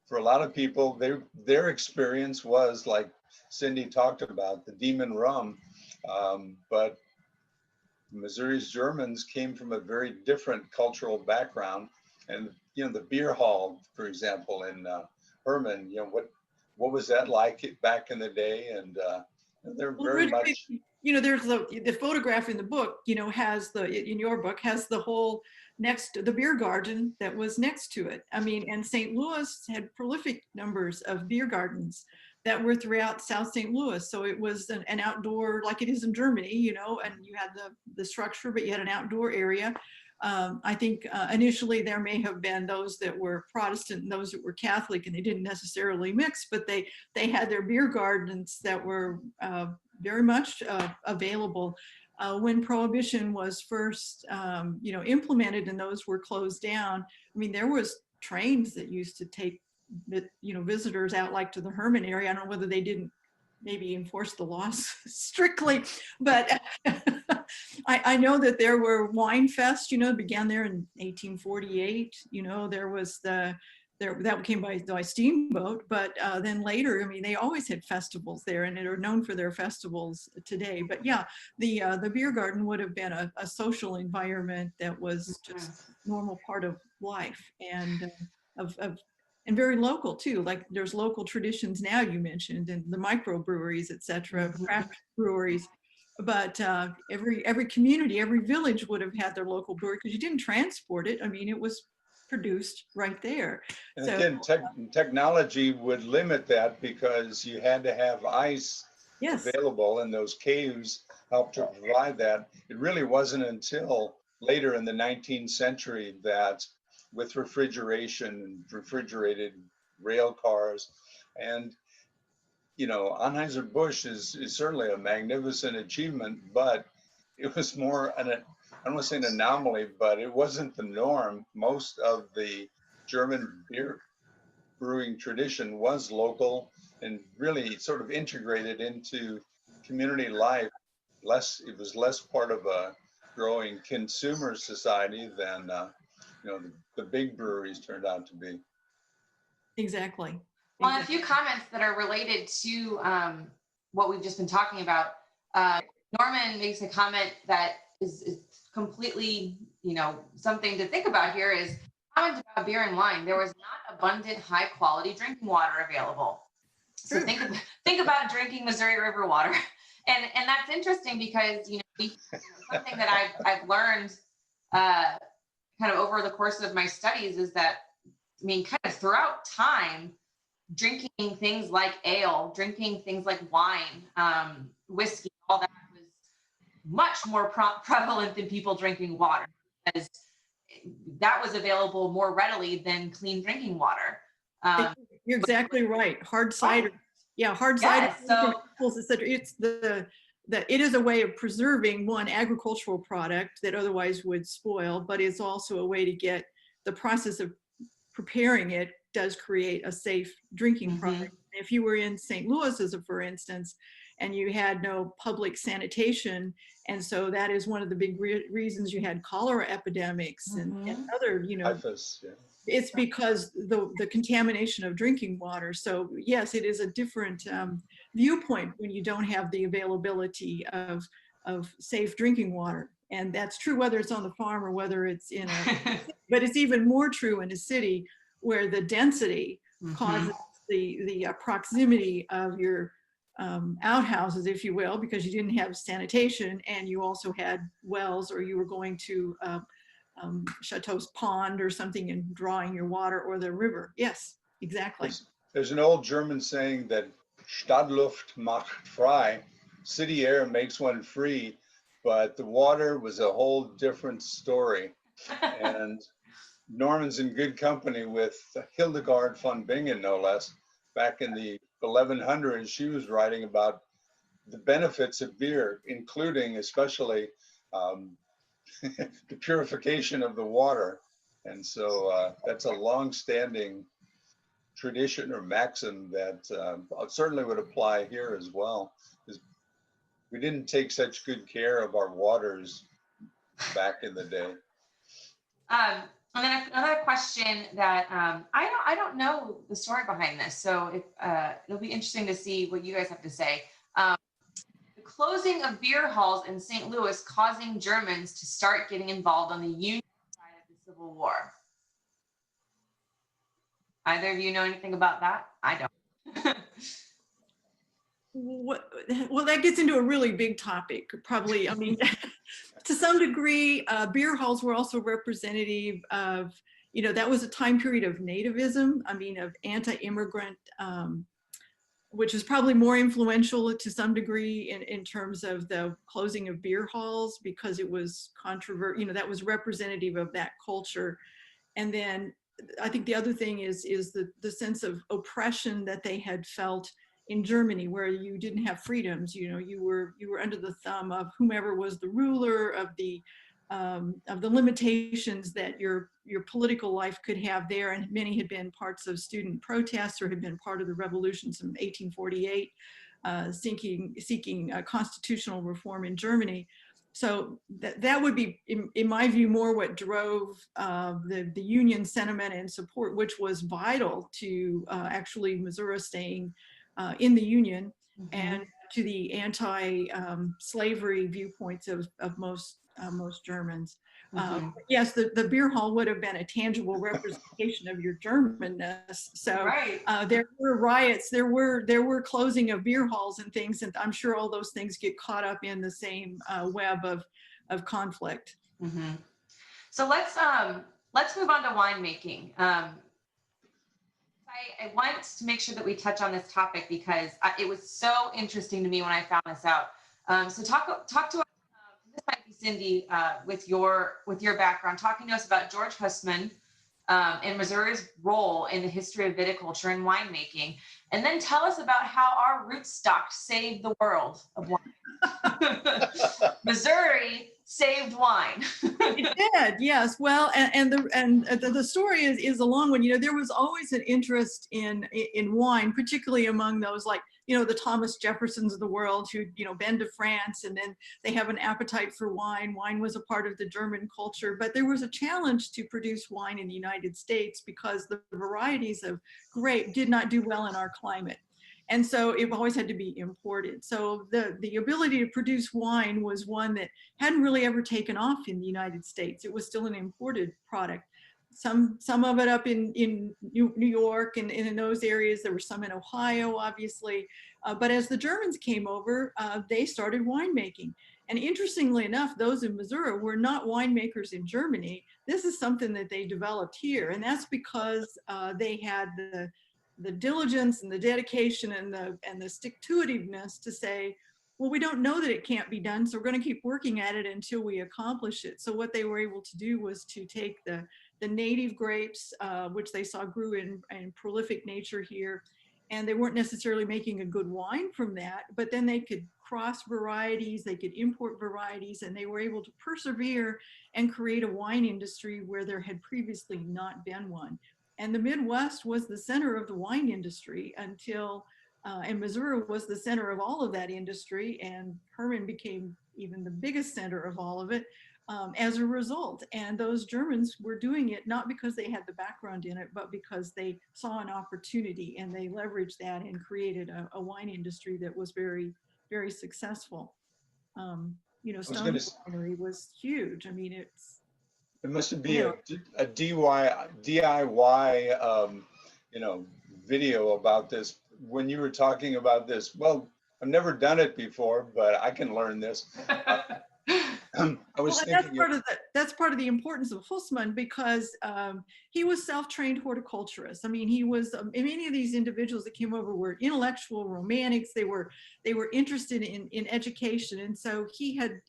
for a lot of people, their experience was like Cindy talked about, the demon rum, but Missouri's Germans came from a very different cultural background. And, the beer hall, for example, in Herman, what was that like back in the day? And they're very much, there's the photograph in the book, in your book has the whole the beer garden that was next to it. I mean, and St. Louis had prolific numbers of beer gardens that were throughout South St. Louis. So it was an outdoor, like it is in Germany, and you had the structure, but you had an outdoor area. I think initially there may have been those that were Protestant and those that were Catholic, and they didn't necessarily mix, but they had their beer gardens that were very much available. When Prohibition was first, implemented and those were closed down, I mean, there was trains that used to take, visitors out like to the Herman area. I don't know whether they didn't maybe enforce the laws strictly, but I know that there were wine fests, began there in 1848. There was that came by steamboat, but then later, I mean, they always had festivals there, and they're known for their festivals today. But yeah, the beer garden would have been a social environment that was just normal part of life, and and very local too. Like there's local traditions now you mentioned, and the microbreweries, etc., craft breweries. But every community, every village would have had their local brewery because you didn't transport it. I mean, it was produced right there. And so, again, technology would limit that because you had to have ice available, and those caves helped to provide that. It really wasn't until later in the 19th century that with refrigeration and refrigerated rail cars, and Anheuser-Busch is certainly a magnificent achievement, but it was more I don't want to say an anomaly, but it wasn't the norm. Most of the German beer brewing tradition was local and really sort of integrated into community life. It was less part of a growing consumer society than the big breweries turned out to be. Exactly. Well, a few comments that are related to what we've just been talking about. Norman makes a comment that is completely, something to think about here is comment about beer and wine. There was not abundant, high quality drinking water available. So think about drinking Missouri River water. And that's interesting because, something that I've learned kind of over the course of my studies is that, I mean, kind of throughout time, drinking things like ale, drinking things like wine, whiskey, all that was much more prevalent than people drinking water, because that was available more readily than clean drinking water. You're exactly right. Hard cider. Yeah, hard cider. Yes, so It's it is a way of preserving one agricultural product that otherwise would spoil, but it's also a way to get the process of preparing it does create a safe drinking product. If you were in St. Louis, for instance, and you had no public sanitation, and so that is one of the big reasons you had cholera epidemics and other, you know, Typhus, yeah. it's because the contamination of drinking water. So yes, it is a different viewpoint when you don't have the availability of safe drinking water. And that's true whether it's on the farm or whether it's in a, but it's even more true in a city where the density causes the proximity of your outhouses, if you will, because you didn't have sanitation and you also had wells, or you were going to Chateau's pond or something and drawing your water, or the river. Yes, exactly. There's an old German saying that Stadtluft macht frei, city air makes one free, but the water was a whole different story. And Norman's in good company with Hildegard von Bingen, no less. Back in the 1100s, she was writing about the benefits of beer, including especially the purification of the water. And so that's a long-standing tradition or maxim that certainly would apply here as well. We didn't take such good care of our waters back in the day. And then another question that I don't know the story behind this, so it'll be interesting to see what you guys have to say. The closing of beer halls in St. Louis causing Germans to start getting involved on the Union side of the Civil War. Either of you know anything about that? I don't. Well, that gets into a really big topic, probably. I mean, to some degree, beer halls were also representative of, you know, that was a time period of nativism, I mean, of anti-immigrant, which is probably more influential to some degree in terms of the closing of beer halls, because it was controversial, you know, that was representative of that culture. And then I think the other thing is the sense of oppression that they had felt in Germany, where you didn't have freedoms. You know, you were under the thumb of whomever was the ruler, of the limitations that your political life could have there. And many had been parts of student protests or had been part of the revolutions in 1848, seeking constitutional reform in Germany. So that would be, in my view, more what drove the Union sentiment and support, which was vital to actually Missouri staying in the Union, and to the anti-slavery viewpoints of most Germans. Yes, the beer hall would have been a tangible representation of your Germanness. So there were riots, there were closing of beer halls and things, and I'm sure all those things get caught up in the same web of conflict. So let's move on to winemaking. I want to make sure that we touch on this topic because it was so interesting to me when I found this out. So talk to us. This might be Cindy with your background, talking to us about George Hussman and Missouri's role in the history of viticulture and winemaking, and then tell us about how our rootstock saved the world of wine. Missouri saved wine. It did, yes. Well, and the story is a long one. You know, there was always an interest in wine, particularly among those, like, you know, the Thomas Jeffersons of the world who, you know, been to France, and then they have an appetite for wine. Wine was a part of the German culture, but there was a challenge to produce wine in the United States because the varieties of grape did not do well in our climate. And so it always had to be imported. So the ability to produce wine was one that hadn't really ever taken off in the United States. It was still an imported product. Some of it up in New York and in those areas. There were some in Ohio, obviously. But as the Germans came over, they started winemaking. And interestingly enough, those in Missouri were not winemakers in Germany. This is something that they developed here. And that's because they had the diligence and the dedication and the stick-to-itiveness to say, well, we don't know that it can't be done, so we're going to keep working at it until we accomplish it. So what they were able to do was to take the native grapes, which they saw grew in prolific nature here, and they weren't necessarily making a good wine from that, but then they could cross varieties, they could import varieties, and they were able to persevere and create a wine industry where there had previously not been one. And the Midwest was the center of the wine industry until, and Missouri was the center of all of that industry, and Hermann became even the biggest center of all of it as a result. And those Germans were doing it not because they had the background in it, but because they saw an opportunity and they leveraged that and created a wine industry that was very, very successful. You know, Stone Winery was huge. I mean, it must be a DIY, you know, video about this. When you were talking about this, well, I've never done it before, but I can learn this. I was thinking that's part of the importance of Hussman, because he was self-trained horticulturist. I mean, he was many of these individuals that came over were intellectual romantics. They were interested in education, and so he had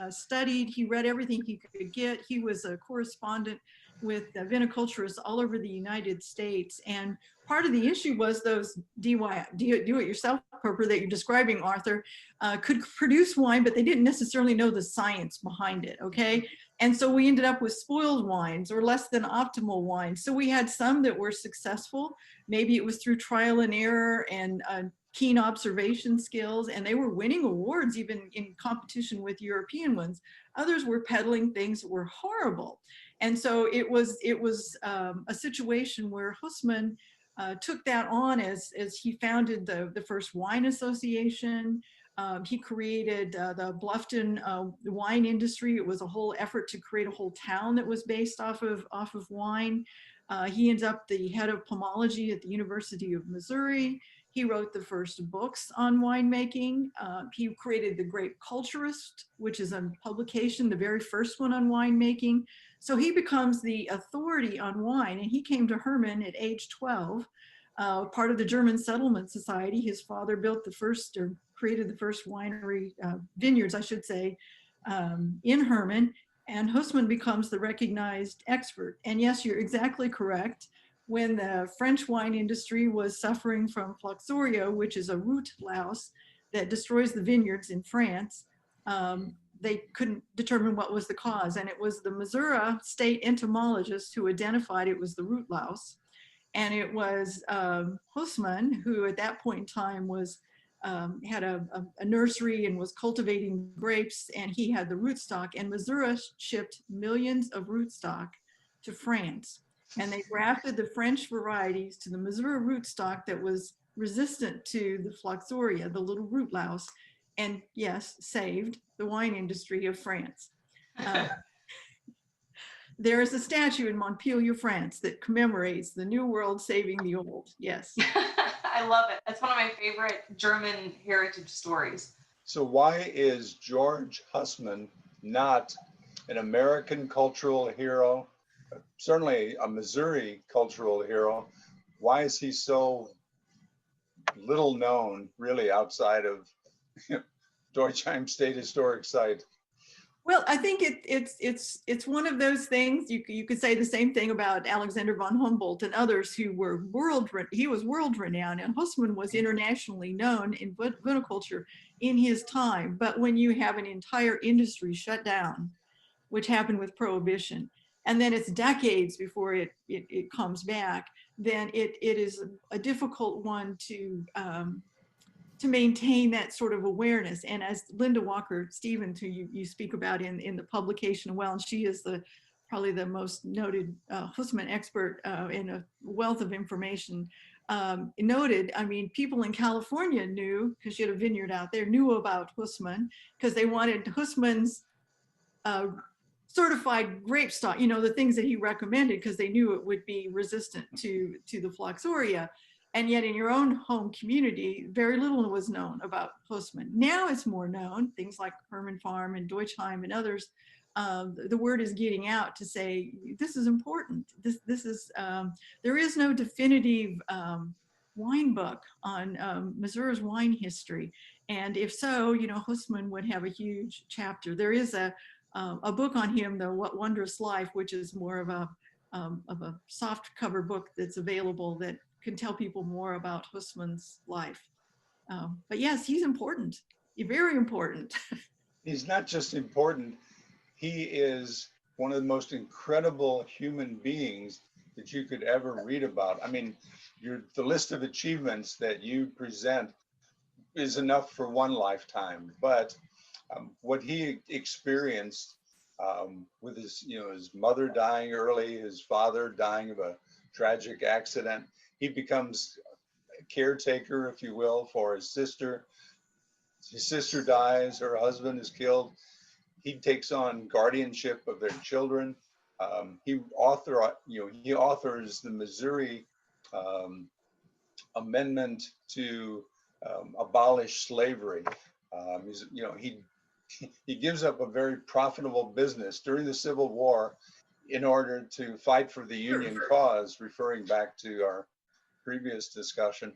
studied. He read everything he could get. He was a correspondent with viticulturists all over the United States, and part of the issue was those do-it-yourself prepper that you're describing, Arthur, could produce wine, but they didn't necessarily know the science behind it, okay? And so we ended up with spoiled wines or less than optimal wines. So we had some that were successful. Maybe it was through trial and error and keen observation skills, and they were winning awards even in competition with European ones. Others were peddling things that were horrible. And so it was a situation where Hussman took that on as he founded the first wine association. He created the Bluffton wine industry. It was a whole effort to create a whole town that was based off of wine. He ends up the head of pomology at the University of Missouri. He wrote the first books on winemaking. He created the Grape Culturist, which is a publication, the very first one on winemaking. So he becomes the authority on wine, and he came to Hermann at age 12, part of the German Settlement Society. His father built the first, or created the first winery, vineyards, I should say, in Hermann, and Hussman becomes the recognized expert. And yes, you're exactly correct. When the French wine industry was suffering from phloxoria, which is a root louse that destroys the vineyards in France, they couldn't determine what was the cause. And it was the Missouri state entomologist who identified it was the root louse. And it was Hussman, who at that point in time was had a nursery and was cultivating grapes, and he had the rootstock, and Missouri shipped millions of rootstock to France. And they grafted the French varieties to the Missouri rootstock that was resistant to the phloxoria, the little root louse, and yes, saved the wine industry of France. There is a statue in Montpellier, France that commemorates the New World saving the old. Yes. I love it. That's one of my favorite German heritage stories. So why is George Hussman not an American cultural hero, certainly a Missouri cultural hero? Why is he so little known, really, outside of Deutsheim State Historic Site? Well, I think it's one of those things. You could say the same thing about Alexander von Humboldt and others who were he was world renowned, and Hussman was internationally known in viticulture in his time. But when you have an entire industry shut down, which happened with Prohibition, and then it's decades before it comes back, then it is a difficult one to maintain that sort of awareness. And as Linda Walker-Stevens, who you speak about in the publication, well, and she is probably the most noted Hussman expert in a wealth of information, noted, I mean, people in California knew, because she had a vineyard out there, knew about Hussman because they wanted Hussman's certified grape stock, you know, the things that he recommended, because they knew it would be resistant to the phloxoria. And yet in your own home community, very little was known about Hussman. Now it's more known, things like Hermann Farm and Deutschheim and others. The word is getting out to say, this is important. This is, there is no definitive wine book on Missouri's wine history. And if so, you know, Hussman would have a huge chapter. There is a book on him, though, What Wondrous Life, which is more of a soft cover book that's available that can tell people more about Hussman's life. But yes, he's important. He's very important. He's not just important, he is one of the most incredible human beings that you could ever read about. I mean, the list of achievements that you present is enough for one lifetime, but what he experienced with his, you know, his mother dying early, his father dying of a tragic accident, he becomes a caretaker, if you will, for his sister. His sister dies, her husband is killed. He takes on guardianship of their children. He authors the Missouri amendment to abolish slavery. He gives up a very profitable business during the Civil War in order to fight for the Union cause, referring back to our previous discussion.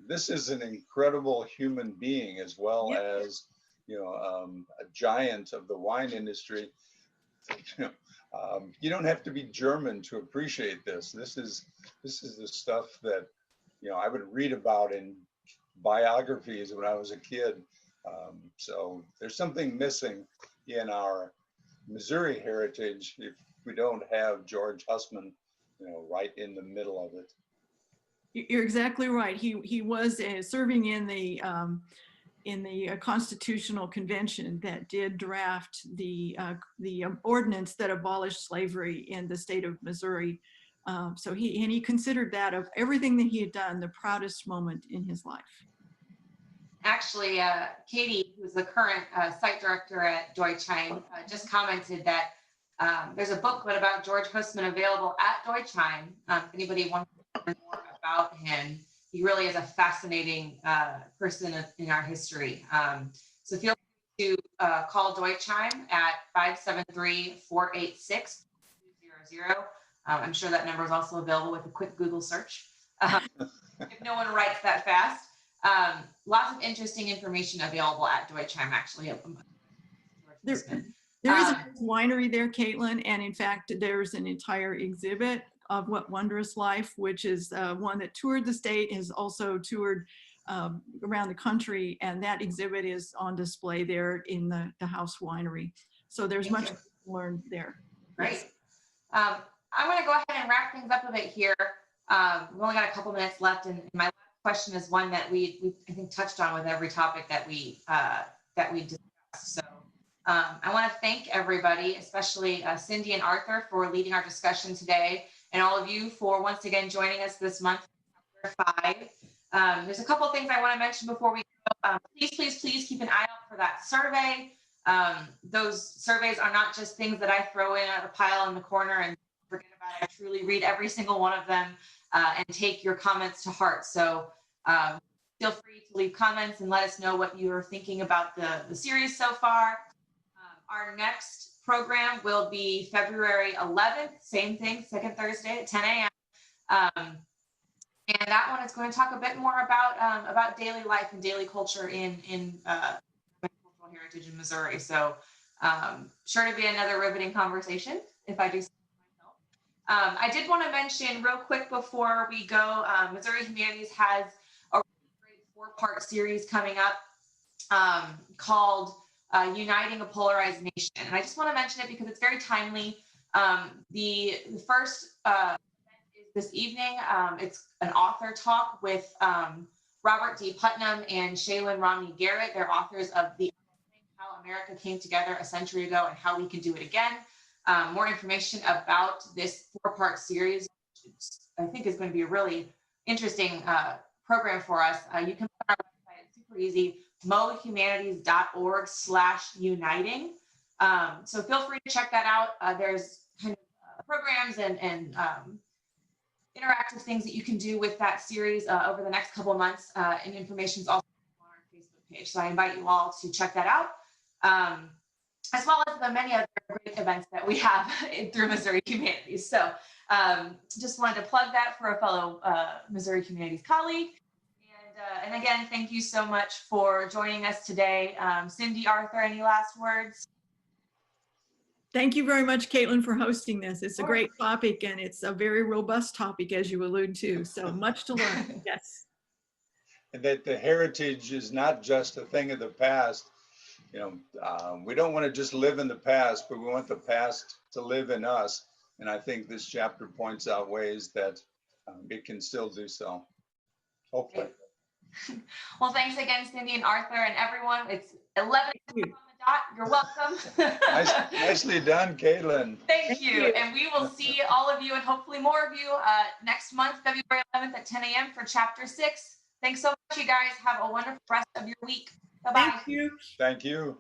This is an incredible human being, as well as, you know, a giant of the wine industry. You don't have to be German to appreciate this. This is the stuff that, you know, I would read about in biographies when I was a kid. So there's something missing in our Missouri heritage if we don't have George Hussman, you know, right in the middle of it. You're exactly right. He was serving in the Constitutional Convention that did draft the ordinance that abolished slavery in the state of Missouri. So he considered that, of everything that he had done, the proudest moment in his life. Actually, Katie, who's the current site director at Deutschheim, just commented that there's a booklet about George Hussman available at Deutschheim. If anybody wants to learn more about him, he really is a fascinating person in our history. So feel free to call Deutschheim at 573-486-200. I'm sure that number is also available with a quick Google search. If no one writes that fast. Lots of interesting information available at Deutschheim, actually. There is a winery there, Caitlin, and in fact, there's an entire exhibit of What Wondrous Life, which is one that toured the state, has also toured around the country, and that exhibit is on display there in the House Winery. So there's much to learn there. Great. Yes. I'm going to go ahead and wrap things up a bit here. We've only got a couple minutes left, and my last question is one that we I think touched on with every topic that we discussed. So I want to thank everybody, especially Cindy and Arthur, for leading our discussion today, and all of you for once again joining us this month for Chapter 5. There's a couple of things I want to mention before we go. Please keep an eye out for that survey. Those surveys are not just things that I throw in a pile in the corner and forget about it. I truly read every single one of them and take your comments to heart. So feel free to leave comments and let us know what you are thinking about the series so far. Our next program will be February 11th, same thing, second Thursday at 10 a.m. And that one is going to talk a bit more about daily life and daily culture in cultural heritage in Missouri. So sure to be another riveting conversation, if I do say myself. I did want to mention real quick before we go, Missouri Humanities has a really great 4-part series coming up called Uniting a Polarized Nation. And I just want to mention it because it's very timely. The first is this evening. It's an author talk with Robert D. Putnam and Shaylin Romney Garrett. They're authors of How America Came Together a Century Ago and How We Can Do It Again. More information about this 4-part series, which I think is going to be a really interesting program for us. You can put on our website, it's super easy, mohumanities.org/uniting. So feel free to check that out. There's kind of programs and interactive things that you can do with that series over the next couple of months, and information is also on our Facebook page. So I invite you all to check that out, as well as the many other great events that we have through Missouri Humanities. So just wanted to plug that for a fellow Missouri Humanities colleague. And again, thank you so much for joining us today. Cindy, Arthur, any last words? Thank you very much, Caitlin, for hosting this. It's a Sure. great topic, and it's a very robust topic, as you allude to. So much to learn. Yes. And that the heritage is not just a thing of the past. You know, we don't want to just live in the past, but we want the past to live in us. And I think this chapter points out ways that it can still do so. Hopefully. Well, thanks again, Cindy and Arthur and everyone. It's 11 on the dot. You're welcome. Nicely done, Caitlin. Thank you. And we will see all of you and hopefully more of you next month, February 11th at 10 a.m. for chapter 6. Thanks so much, you guys. Have a wonderful rest of your week. Bye-bye. Thank you. Thank you.